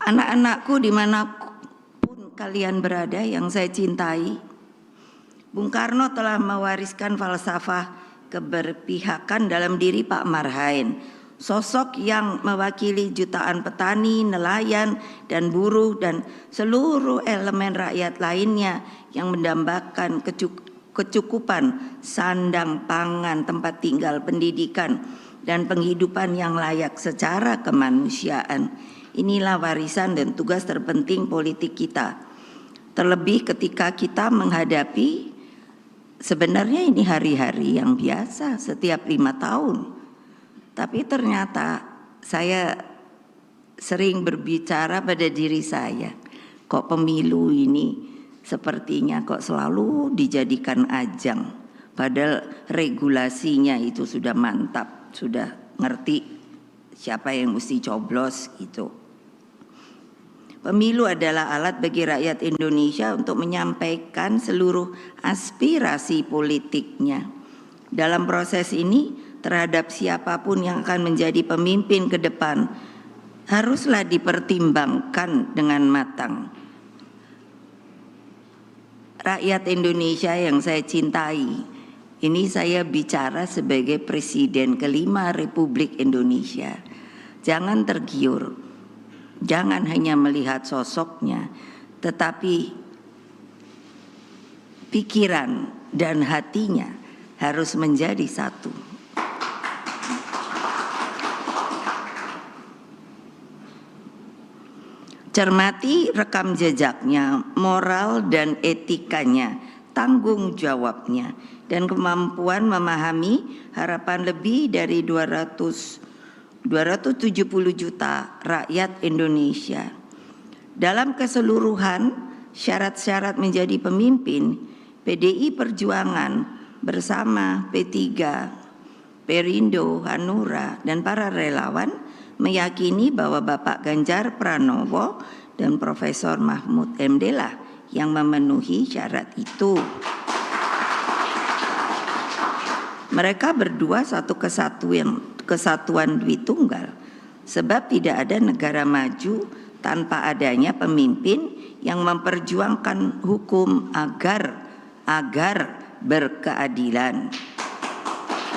Anak-anakku dimanapun kalian berada yang saya cintai, Bung Karno telah mewariskan falsafah keberpihakan dalam diri Pak Marhain, sosok yang mewakili jutaan petani, nelayan, dan buruh dan seluruh elemen rakyat lainnya yang mendambakan kecukupan sandang, pangan, tempat tinggal, pendidikan, dan penghidupan yang layak secara kemanusiaan. Inilah warisan dan tugas terpenting politik kita. Terlebih ketika kita menghadapi, sebenarnya ini hari-hari yang biasa setiap 5 tahun. Tapi ternyata saya sering berbicara pada diri saya, kok pemilu ini sepertinya kok selalu dijadikan ajang. Padahal regulasinya itu sudah mantap, sudah ngerti siapa yang mesti coblos gitu. Pemilu adalah alat bagi rakyat Indonesia untuk menyampaikan seluruh aspirasi politiknya. Dalam proses ini, terhadap siapapun yang akan menjadi pemimpin ke depan, haruslah dipertimbangkan dengan matang. Rakyat Indonesia yang saya cintai, ini saya bicara sebagai Presiden kelima Republik Indonesia. Jangan tergiur. Jangan hanya melihat sosoknya, tetapi pikiran dan hatinya harus menjadi satu. Cermati rekam jejaknya, moral dan etikanya, tanggung jawabnya, dan kemampuan memahami harapan lebih dari 270 juta rakyat Indonesia. Dalam keseluruhan syarat-syarat menjadi pemimpin, PDI Perjuangan bersama P3, Perindo, Hanura, dan para relawan meyakini bahwa Bapak Ganjar Pranowo dan Profesor Mahfud MD lah yang memenuhi syarat itu. Mereka berdua satu kesatuan Dwitunggal, sebab tidak ada negara maju tanpa adanya pemimpin yang memperjuangkan hukum agar berkeadilan.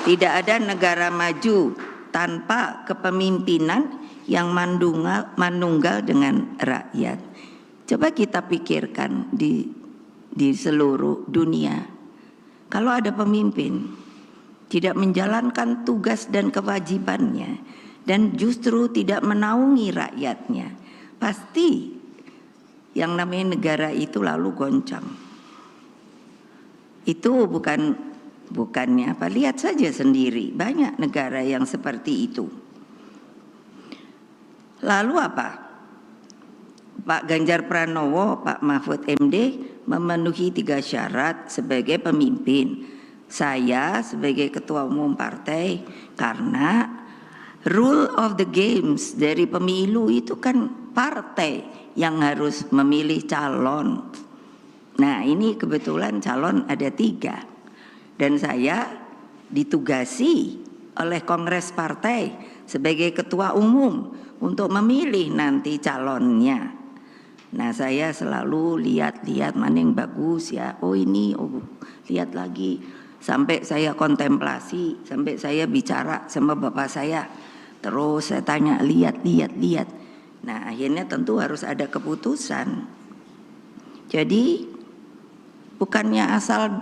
Tidak ada negara maju tanpa kepemimpinan yang manunggal dengan rakyat. Coba kita pikirkan di seluruh dunia, kalau ada pemimpin tidak menjalankan tugas dan kewajibannya dan justru tidak menaungi rakyatnya, pasti yang namanya negara itu lalu goncang. Itu bukannya apa, lihat saja sendiri, banyak negara yang seperti itu. Lalu apa? Pak Ganjar Pranowo, Pak Mahfud MD memenuhi 3 syarat sebagai pemimpin. Saya sebagai ketua umum partai, karena rule of the games dari pemilu itu kan partai yang harus memilih calon. Nah, ini kebetulan calon ada 3, dan saya ditugasi oleh Kongres Partai sebagai ketua umum untuk memilih nanti calonnya. Nah, saya selalu lihat-lihat mana yang bagus ya. Oh ini, oh lihat lagi. Sampai saya kontemplasi, sampai saya bicara sama bapak saya. Terus saya tanya, lihat. Nah, akhirnya tentu harus ada keputusan. Jadi bukannya asal,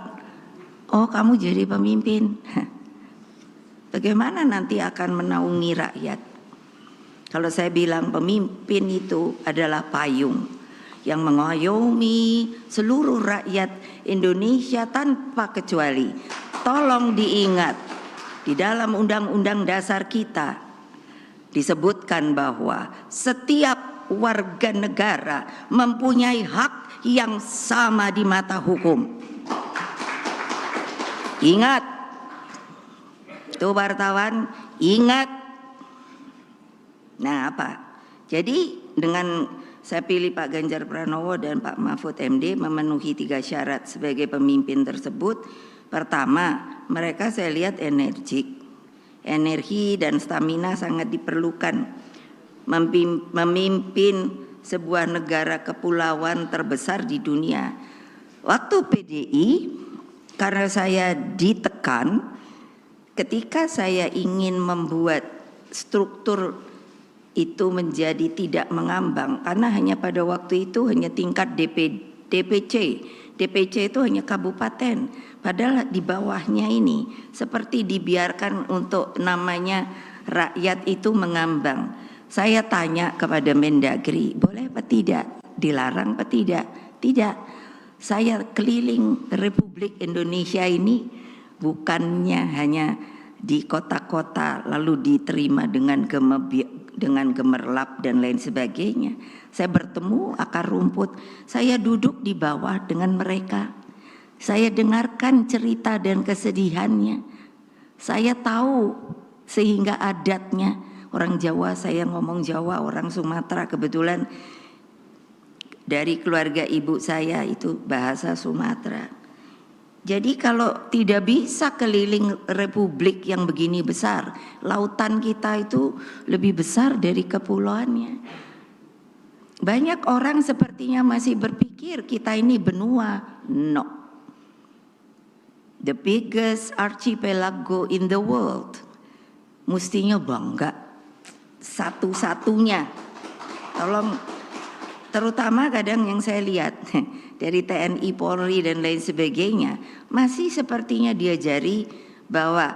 oh kamu jadi pemimpin. Bagaimana nanti akan menaungi rakyat? Kalau saya bilang pemimpin itu adalah payung yang mengayomi seluruh rakyat Indonesia tanpa kecuali. Tolong diingat, di dalam Undang-Undang Dasar kita disebutkan bahwa setiap warga negara mempunyai hak yang sama di mata hukum. Ingat, tuh wartawan, ingat. Nah apa? Jadi dengan saya pilih Pak Ganjar Pranowo dan Pak Mahfud MD memenuhi 3 syarat sebagai pemimpin tersebut. Pertama, mereka saya lihat energik. Energi dan stamina sangat diperlukan. Memimpin sebuah negara kepulauan terbesar di dunia. Waktu PDI, karena saya ditekan, ketika saya ingin membuat struktur itu menjadi tidak mengambang, karena hanya pada waktu itu hanya tingkat DPC. DPC itu hanya kabupaten, padahal di bawahnya ini seperti dibiarkan untuk namanya rakyat itu mengambang. Saya tanya kepada Mendagri, boleh apa tidak? Dilarang apa tidak? Tidak. Saya keliling Republik Indonesia ini bukannya hanya di kota-kota lalu diterima dengan gemerlap dan lain sebagainya. Saya bertemu akar rumput, saya duduk di bawah dengan mereka. Saya dengarkan cerita dan kesedihannya. Saya tahu sehingga adatnya. Orang Jawa, saya ngomong Jawa, orang Sumatera kebetulan dari keluarga ibu saya itu bahasa Sumatera. Jadi kalau tidak bisa keliling republik yang begini besar, lautan kita itu lebih besar dari kepulauannya. Banyak orang sepertinya masih berpikir kita ini benua. No. The biggest archipelago in the world. Mestinya bangga. Satu-satunya. Tolong, terutama kadang yang saya lihat dari TNI, Polri dan lain sebagainya, masih sepertinya diajari bahwa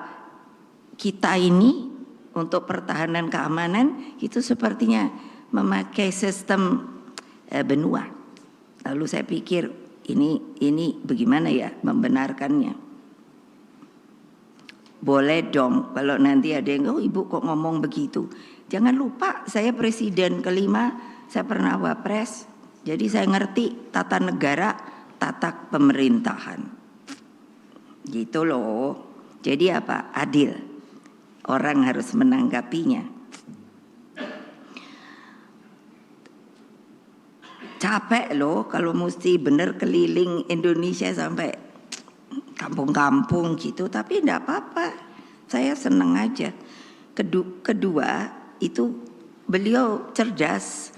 kita ini untuk pertahanan keamanan itu sepertinya memakai sistem benua. Lalu saya pikir ini bagaimana ya membenarkannya. Boleh dong kalau nanti ada yang, oh ibu kok ngomong begitu. Jangan lupa saya presiden kelima, saya pernah wapres. Jadi saya ngerti tata negara, tata pemerintahan. Gitu loh. Jadi apa? Adil. Orang harus menanggapinya. Capek loh kalau mesti bener keliling Indonesia sampai kampung-kampung gitu, tapi enggak apa-apa. Saya senang aja. Kedua, itu beliau cerdas.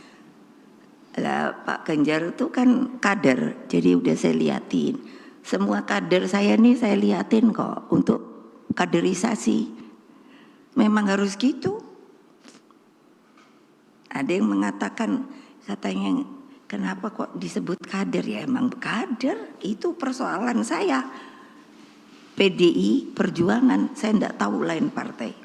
Lah, Pak Ganjar itu kan kader, jadi udah saya liatin. Semua kader saya nih saya liatin kok untuk kaderisasi. Memang harus gitu. Ada yang mengatakan, katanya kenapa kok disebut kader? Ya emang kader, itu persoalan saya. PDI Perjuangan, saya enggak tahu lain partai.